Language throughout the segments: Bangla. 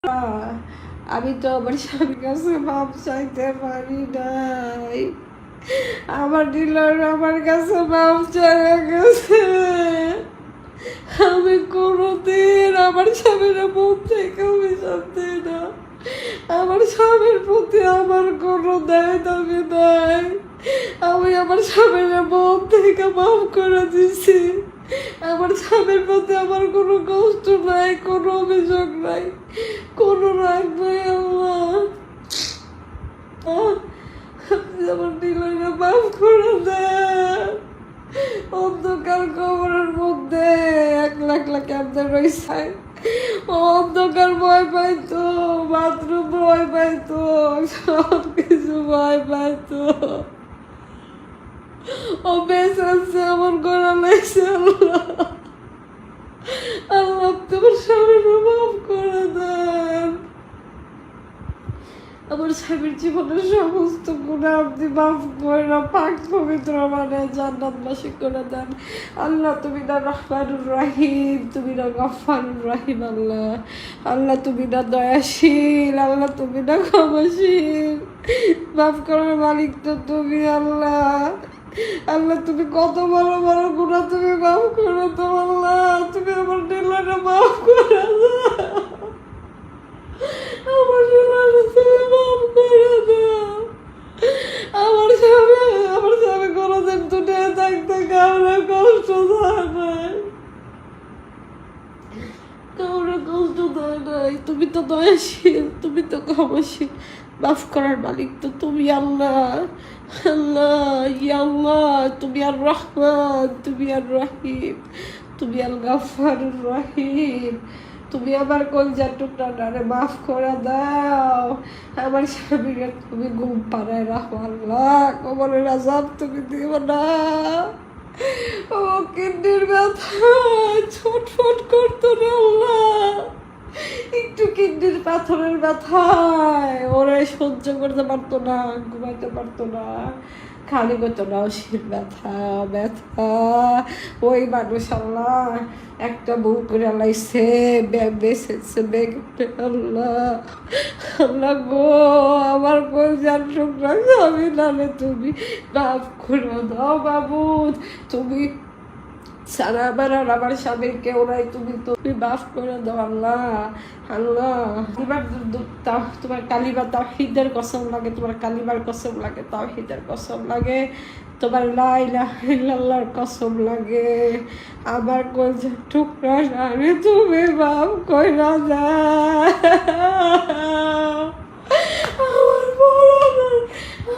আমি তো আমার স্বামীর কাছে মাপ চাইতে পারি নাই। আমার ডিলার আমার কাছে মাপ চাইয়া গেছে। আমি কোনোদিন আমার স্বামীর মন থেকে অভিশাপ দিই না। আমার স্বামীর প্রতি আমার কোনো দায় দাবি নাই। আমি আমার স্বামীর মন থেকে মাফ করে দিছি। আমার স্বামীর প্রতি আমার কোনো কষ্ট নাই, কোনো অভিযোগ নাই, কোনো রাগ নাই। আল্লাহ, আপনি আমার ডিলারে মাফ করে দেন। অন্ধকার কবরের মধ্যে 1,00,000 কেমনে রয়েছে। অন্ধকার ভয় পাইতো, বাথরুম ভয় পাইতো, সব কিছু ভয় পাইতো। ও বেঁচে আছে, আমার গড়া লাগছে। আল্লাহ, আল্লাহ তোমার স্বামীর মাফ করে দেন। আমার স্বামীর জীবনের সমস্ত গুণা আপনি মাফ করে না, পাক পবিত্র মানে জান্নাতবাসী করে দেন। আল্লাহ তুমি না রহমানুর রহিম, তুমি না গফফারুর রহিম। আল্লাহ, আল্লাহ তুমি না দয়াশীল, আল্লাহ তুমি না ক্ষমাশীল। মাফ করার মালিক তো তুমি। আল্লাহ, আল্লাহ তুমি কত বড় বড় গুণা তুমি মাফ করে দাও। আল্লাহ, তুমি আমার ডিলারে মাফ করে দাও। আমার ডিলারে তুমি মাফ করে দাও। আমার স্বামী কোনোদিন দুটো থাকতে কাউরে কষ্ট দেয় নাই, কাউরে কষ্ট দেয় নাই। তুমি তো দয়াশীল, তুমি তো ক্ষমাশীল, মাফ করার মালিক তো তুমি। আল্লাহ, আল্লাহ, ইয়া আল্লাহ, তুমি আর রহমান, তুমি আর রহিম, তুমি আল গফফারুর রহিম। তুমি আমার কলজার টুকরাটারে মাফ করে দাও। আমার স্বামীকে তুমি ঘুম পাড়ায় রাখো। আল্লাহ, কবরের আযাব তুমি দিও না। ও কিডনির ব্যথা ছটফট করতো না। আল্লাহ, একটু কিডনির পাথরের ব্যথায় ওরে সহ্য করতে পারতো না, ঘুমাইতে পারতো না, খালি করতো না, শির ব্যথা ব্যথা। ওই মানুষ আল্লাহ একটা বউ করে লাইছে, বেঁচেছে বেগে। আল্লাহ, আল্লাহ গো, আমার কলজার টুকরা আমি নালে তুমি মাফ করে দাও। বাবু তুমি সারা আমার স্বামীর কেউ নাই, তুমি মাফ করে দাও। আল্লাহ, আল্লাহ তোমার কালিমা তাওহীদের কসম লাগে, তোমার কালিমার কসম লাগে, তাওহীদের কসম লাগে, তোমার লা ইলাহা ইল্লাল্লাহর কসম লাগে। আমার কলজার টুকরা স্বামী তুমি মাফ কইরা দাও।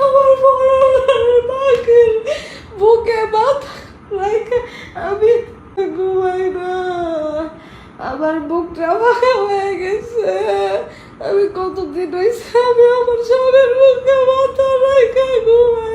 আমার মাকের বুকে মাথা রেখে আমি ঘুমাই না। আমার বুকটা ফাঁকা হয়ে গেছে। আমি কতদিন হয়েছে আমি আমার স্বামীর বুকে মাথা রেখে ঘুমাই।